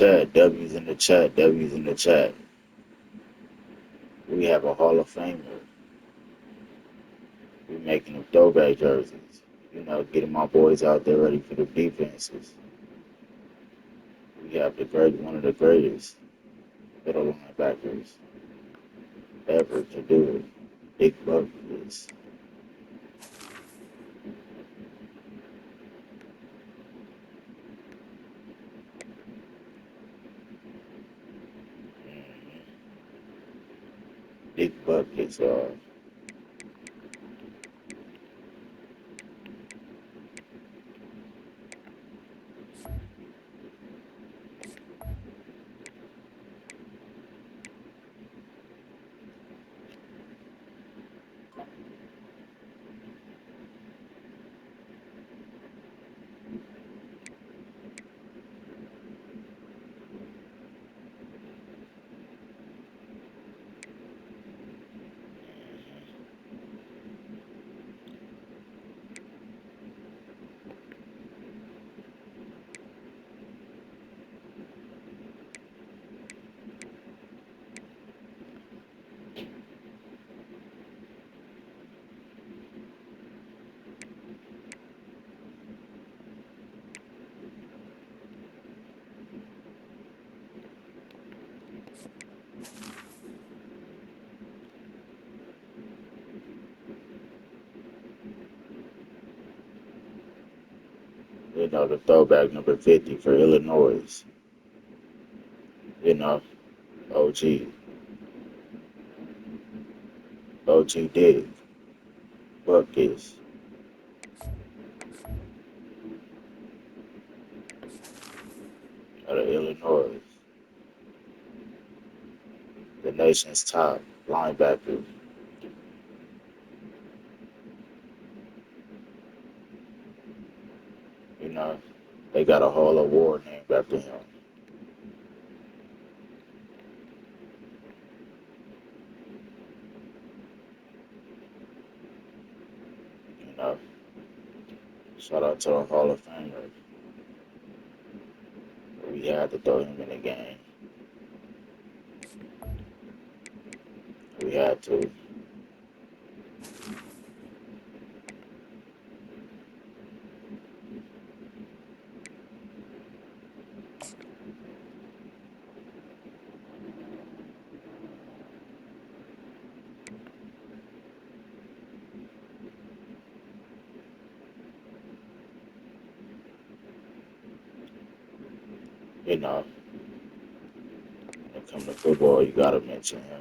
Chat, W's in the chat, W's in the chat. We have a Hall of Famer. We making them throwback jerseys. Getting my boys out there ready for the defenses. We have one of the greatest middle linebackers ever to do it. Big Butkus. Big Butkus. The throwback number 50 for Illinois. You know, OG. OG Dig. Butkus out of Illinois. The nation's top linebacker. You know, they got a Hall of War named after him. You know, shout out to the Hall of Famer. We had to throw him in the game. We had to. You know, when it comes to football, you gotta mention him.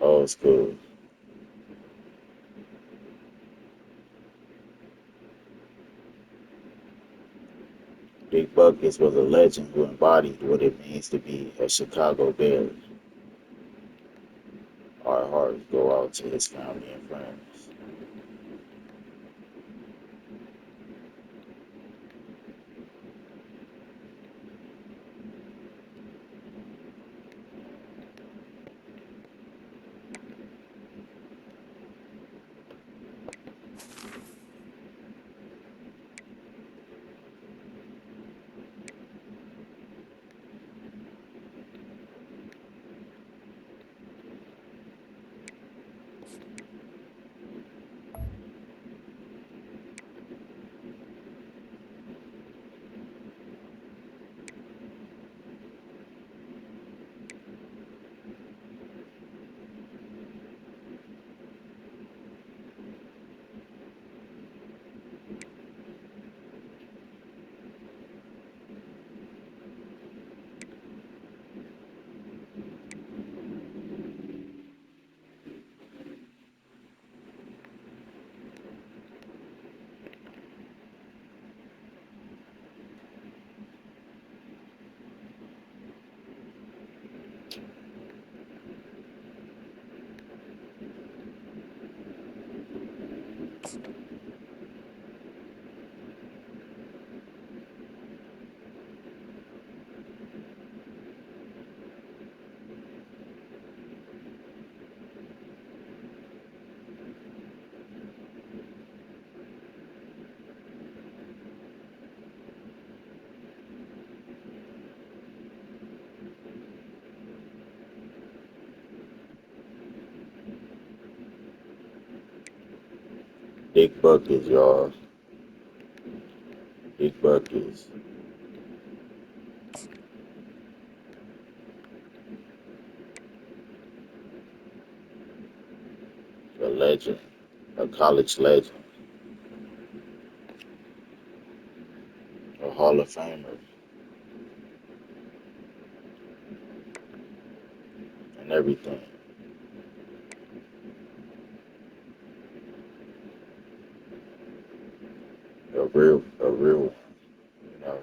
Old school. Big Buckets was a legend who embodied what it means to be a Chicago Bear. Our hearts go out to his family and friends. Big Butkus, y'all. Big Butkus. A legend. A college legend. A Hall of Famer. And everything. A real one, you know.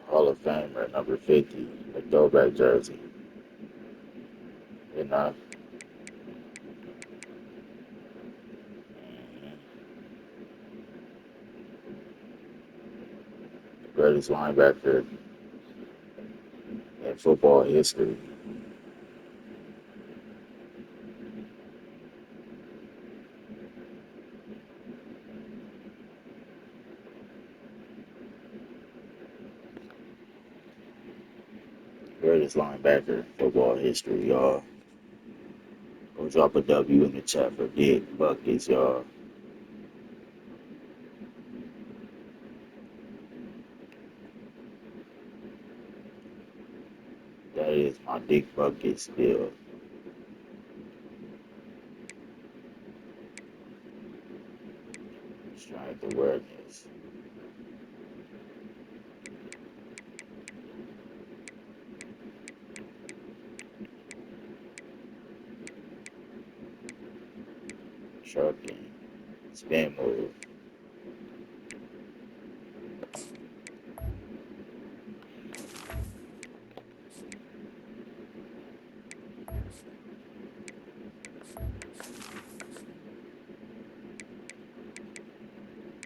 Hall of Famer, number 50, a throwback jersey. You know, the greatest linebacker in football history. Greatest linebacker in football history, y'all. Go drop a W in the chat for Dick Buckets, y'all. That is my Dick Bucket still. Strength awareness. Trucking. Spin move.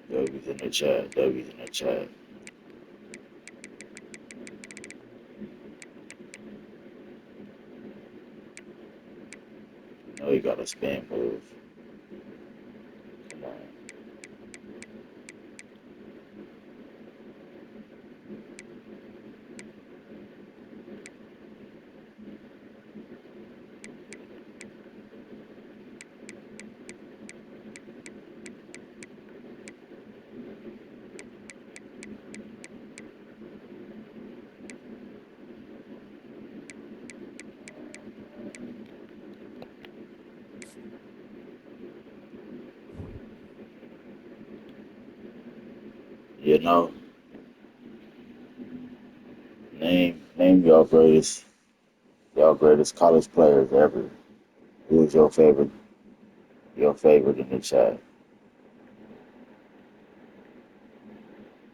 W's in the chat. W's in the chat. You know you got a spin move. Come on. You know, name y'all greatest college players ever. Who's your favorite in the chat?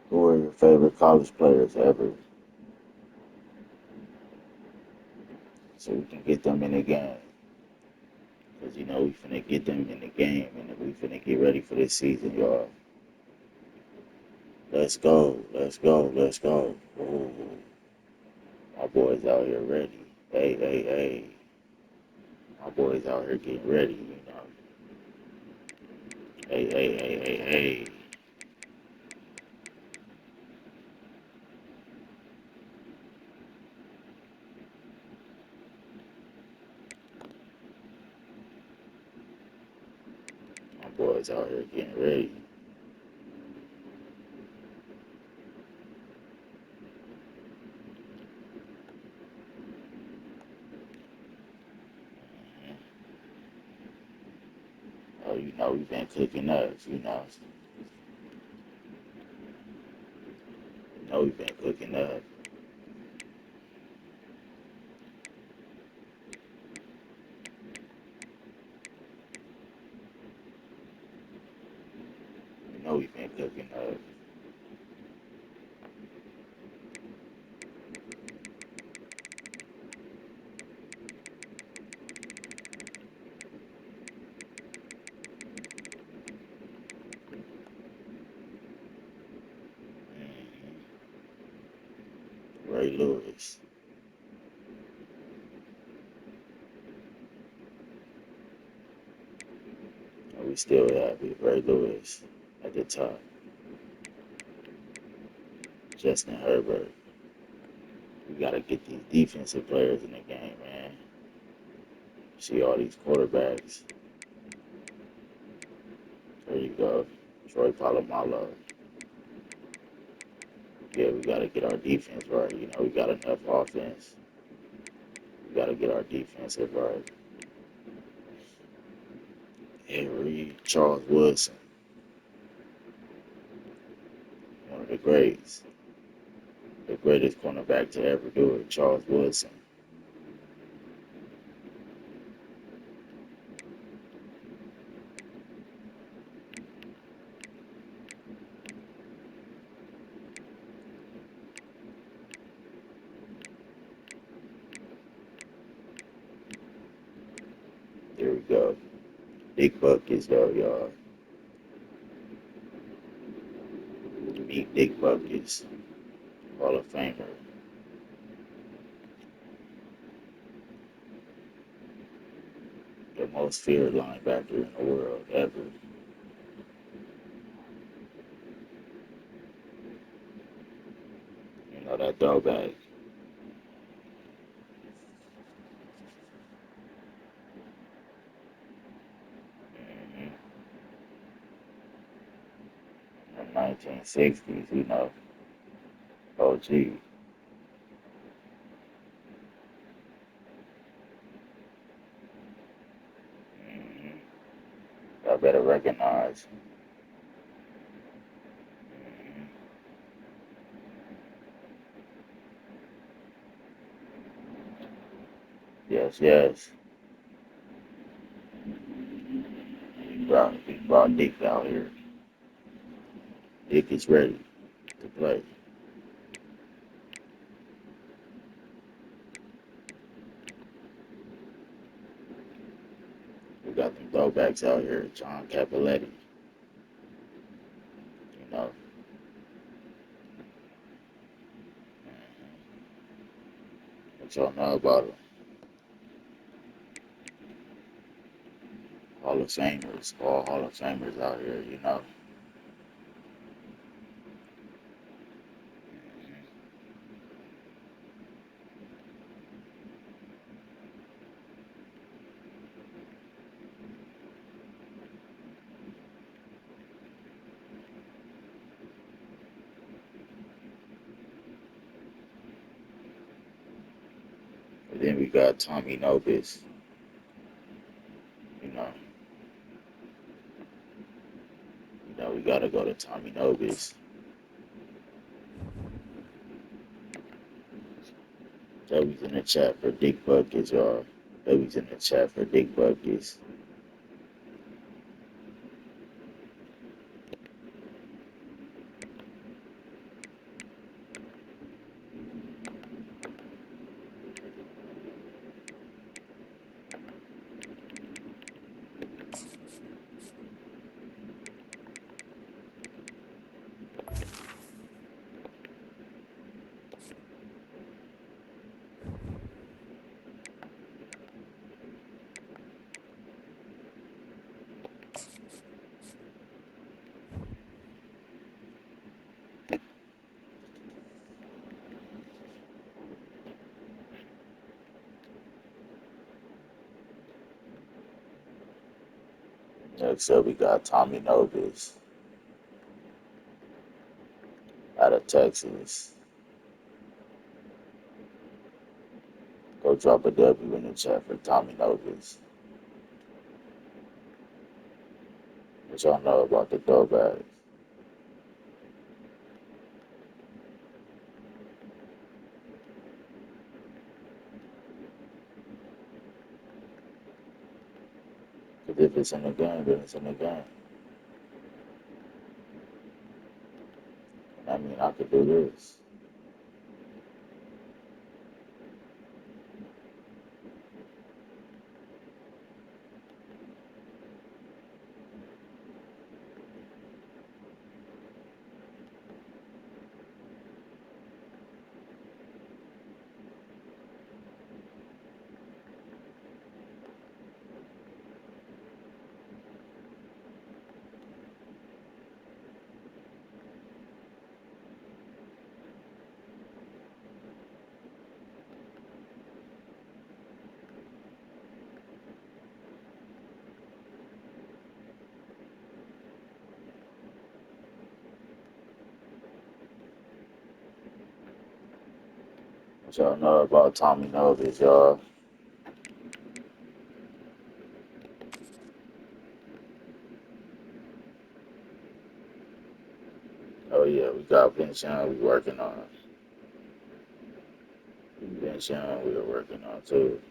Who are your favorite college players ever? So we can get them in the game. Cause you know we finna get them in the game and we finna get ready for this season, y'all. Let's go, let's go, let's go. Ooh, my boys out here ready. Hey, hey, hey. My boys out here getting ready, you know. Hey, hey, hey, hey, hey. My boys out here getting ready. we've been cooking up. We've been cooking up. We've been cooking up. Ray Lewis. We still have it. Ray Lewis at the top. Justin Herbert. We gotta get these defensive players in the game, man. See all these quarterbacks. There you go. Troy Polamalu. Yeah, we gotta get our defense right. We got enough offense. We gotta get our defensive right. Henry, Charles Woodson, one of the greats. The greatest cornerback to ever do it, Charles Woodson. There we go. Big Butkus, though, y'all. Meet Big Butkus, Hall of Famer. The most feared linebacker in the world ever. That throwback. Mm-hmm. The 1960s, OG. Mm-hmm. I better recognize. Mm-hmm. Yes, yes. We brought Dick out here. Dick is ready to play. We got them throwbacks out here. John Capoletti. You know. What y'all know about them? Hall of Famers. All Hall of Famers out here. And then we got Tommy Nobis. You know. We gotta go to Tommy Nobis. W's in the chat for Dick Butkus, y'all. W's in the chat for Dick Butkus. Next up, we got Tommy Nobis out of Texas. Go drop a W in the chat for Tommy Nobis. What y'all know about the throwbacks? Because if it's in the game, then it's in the game. I mean, I could do this. What y'all know about Tommy Nobis, y'all? Oh yeah, we got Vince Young we working on. Vince Young we are working on too.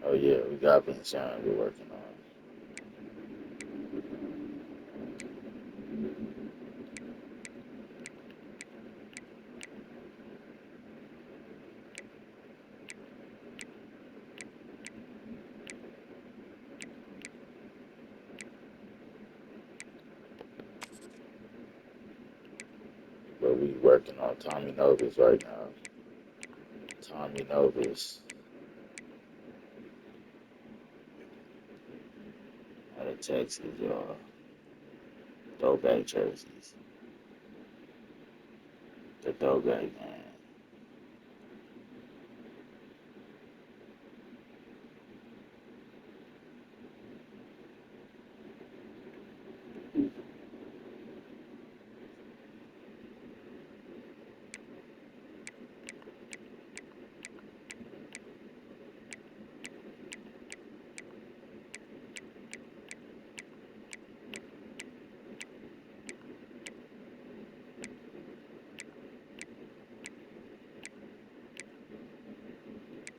Oh yeah, we got Vince Young we're working on. But we working on Tommy Nobis right now. Tommy Nobis out of Texas, y'all. Throwback jerseys. The throwback, man.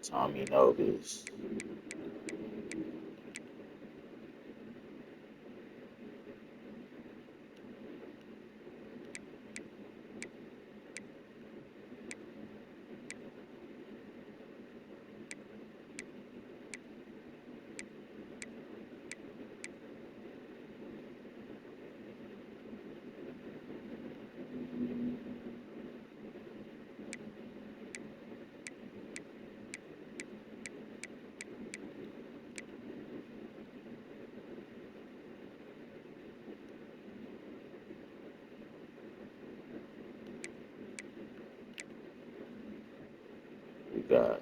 Tommy Nobis. We got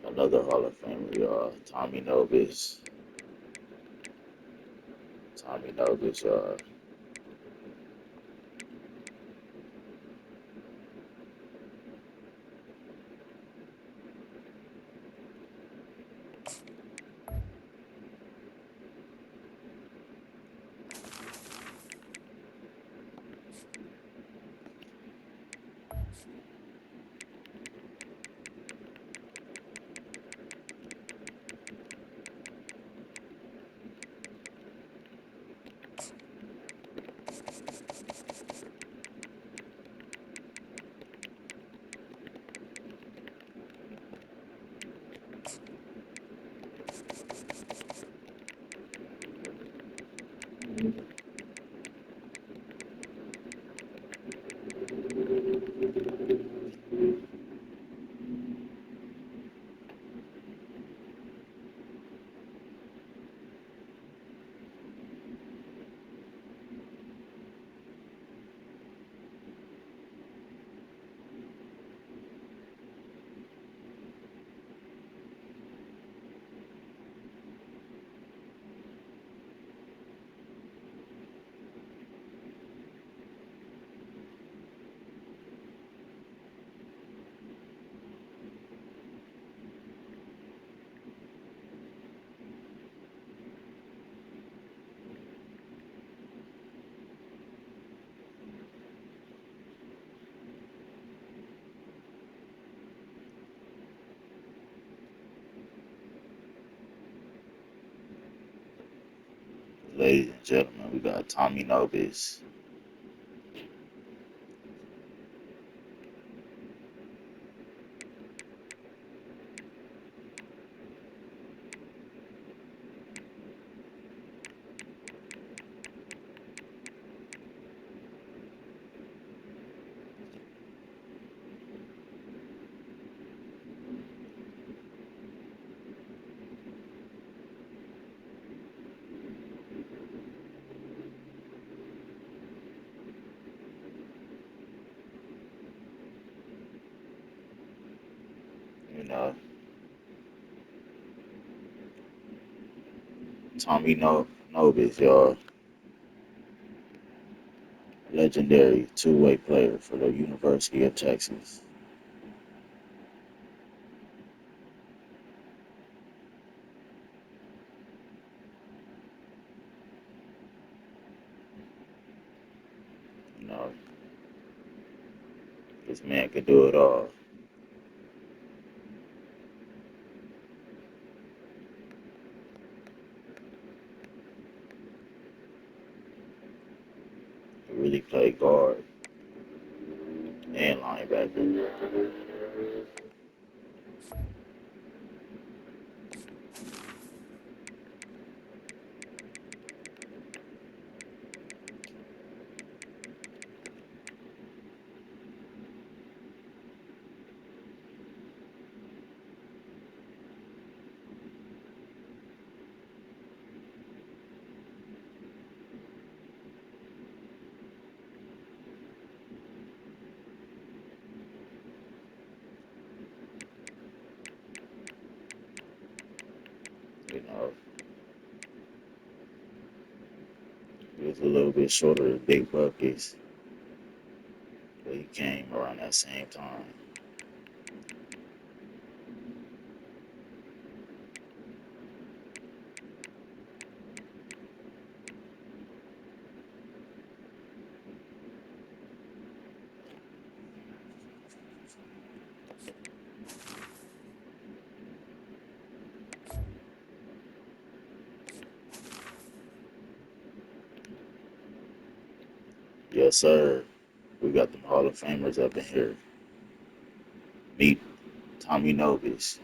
another Hall of Famer, y'all. Tommy Nobis. Tommy Nobis, y'all. Ladies and gentlemen, we got Tommy Nobis. You know, Tommy Nobis, y'all. Legendary two-way player for the University of Texas. You know, this man could do it all. He really played guard and linebacker. You know, he was a little bit shorter than Big Butkus, but he came around that same time. Yes, sir. We got them Hall of Famers up in here. Meet Tommy Nobis.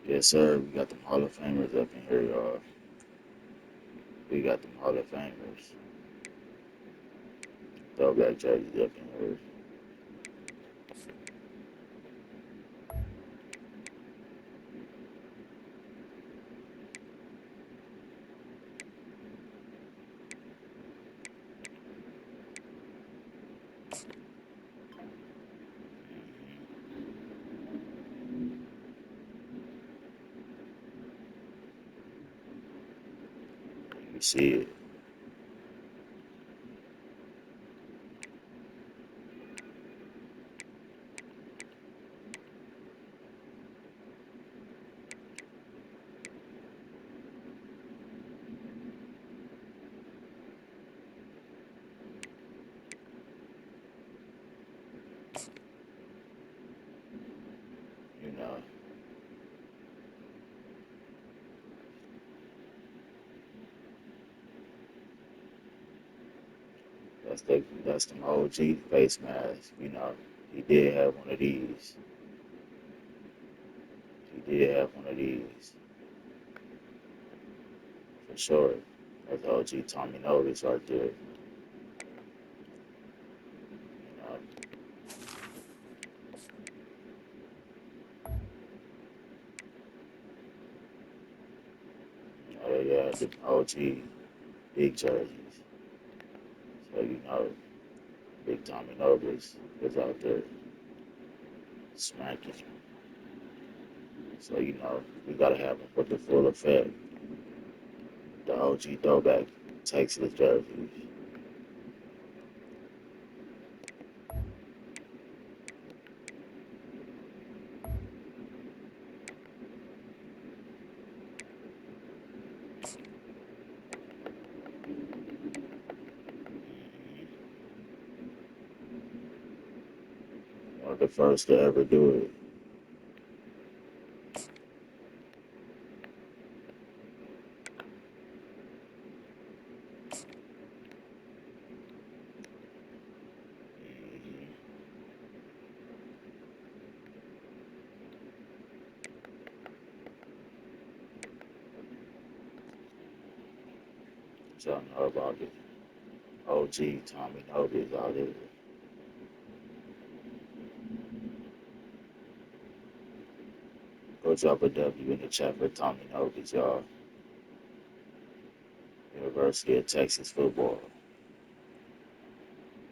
Yes, sir. We got them Hall of Famers up in here, y'all. We got them Hall of Famers. Throwback jerseys up in here. You see it. You know, that's the OG face mask. You know, he did have one of these. He did have one of these for sure. That's OG Tommy Nobis right there. Yeah, the OG big jerseys. So you know, Big Tommy Nobis was out there smacking. So you know, we gotta have him with the full effect. The OG throwback Texas jerseys. One of the first to ever do it. Y'all know about it. OG Tommy Nobis out here. Go drop a W in the chat for Tommy Nobis, y'all. University of Texas football.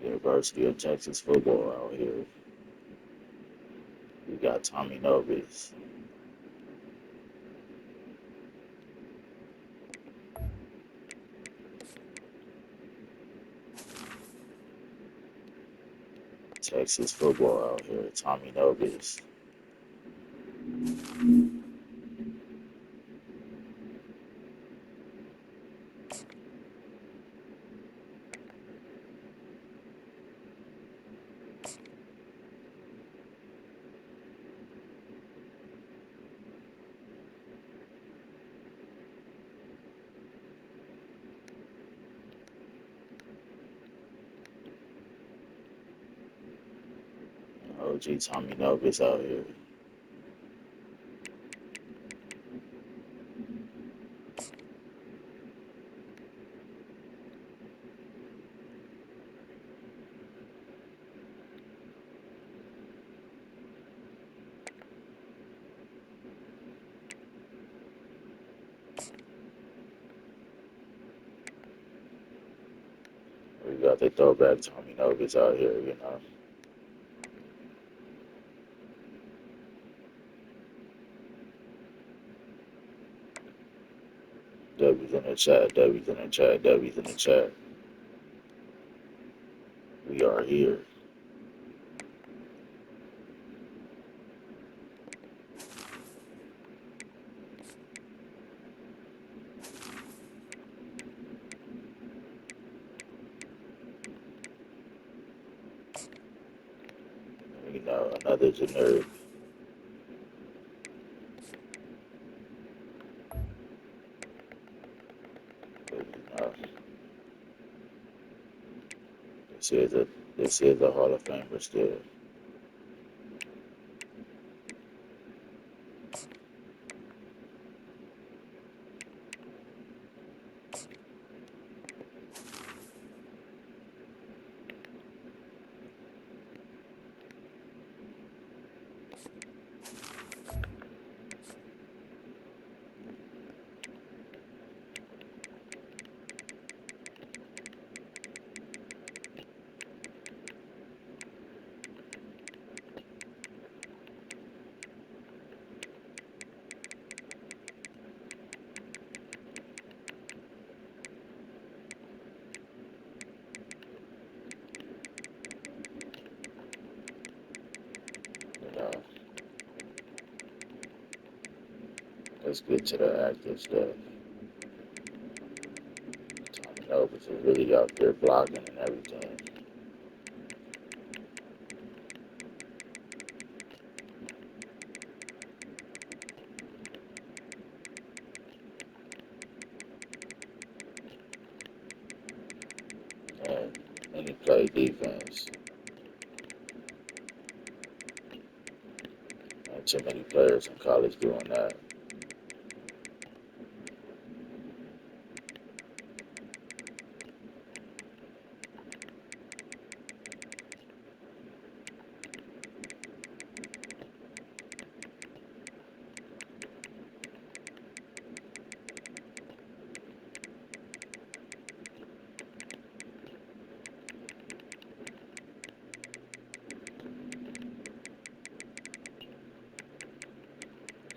University of Texas football out here. We got Tommy Nobis. Texas football out here. Tommy Nobis. OG Tommy Nobis out here. We got the throwback Tommy Nobis out here, you know. W's in the chat, W's in the chat, W's in the chat. We are here. You know, another generic. You know, this is a Hall of Famer still. You know, let's get to the active stuff. Tommy Nobis is really out there blocking and everything. And he played defense. And too many players in college doing that.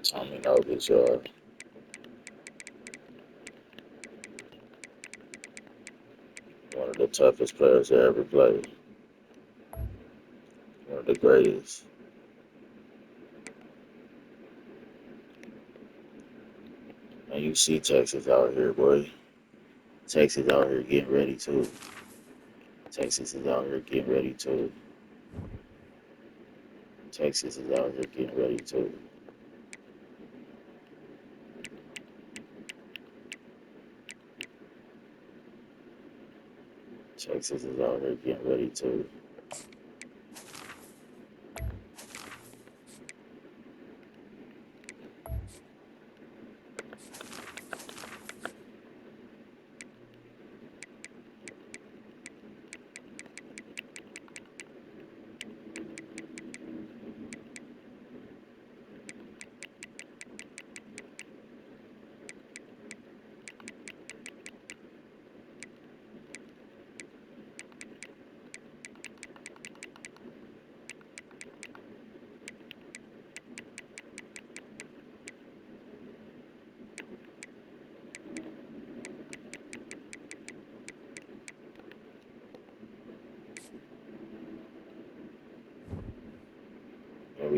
Tommy Nobis, one of the toughest players to ever play. One of the greatest. And you see Texas out here, boy. Texas out here getting ready too. Texas is out here getting ready too. Texas is out here getting ready too. Texas is out here getting ready too.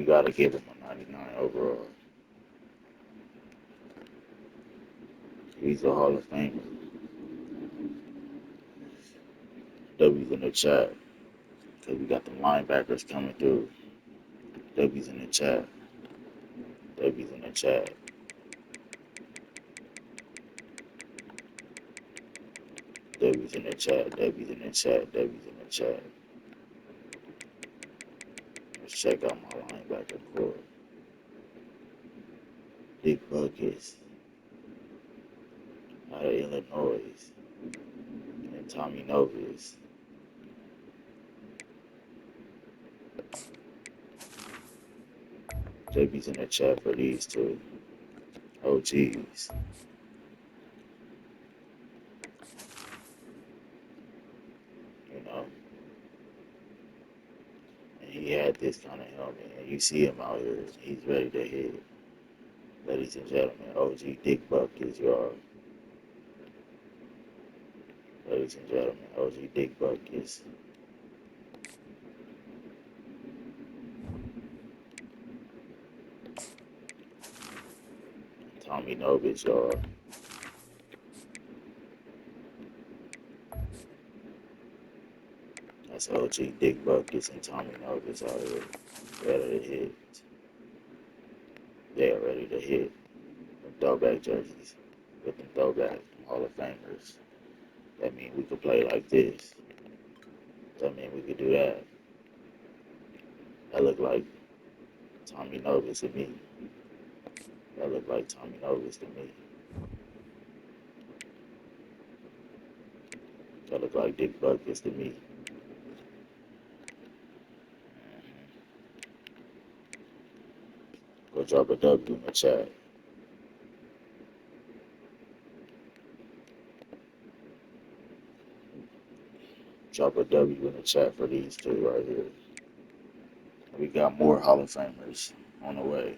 gotta give him a 99 overall. He's a Hall of Famer. W's in the chat. Because we got the linebackers coming through. W's in the chat. W's in the chat. W's in the chat. W's in the chat. W's in the chat. Let's check out my linebacker core. Big Butkus out of Illinois. And Tommy Nobis. JB's in the chat for these two OGs. You know, and he had this kind of helmet, and you see him out here. He's ready to hit. Ladies and gentlemen, OG Dick Butkus, y'all. Ladies and gentlemen, OG Dick Butkus. Tommy Nobis, y'all. That's OG Dick Butkus and Tommy Nobis out here. Ready to hit. They are ready to hit. Them throwback jerseys. With them throwback Hall of Famers. That means we could play like this. That means we could do that. That look like Tommy Nobis to me. That look like Tommy Nobis to me. That look like Dick Butkus to me. Go drop a W in the chat. Drop a W in the chat for these two right here. We got more Hall of Famers on the way.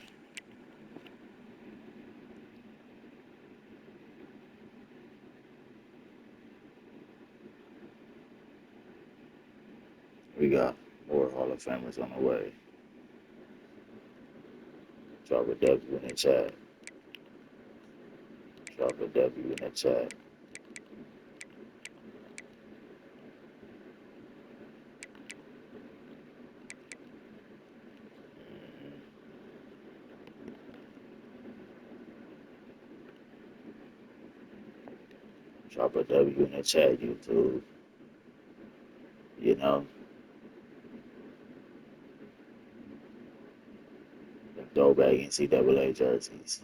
We got more Hall of Famers on the way. Drop a W in the chat. Drop a W in the chat. Drop a W in the chat, YouTube. You know, the throwback NCAA jerseys.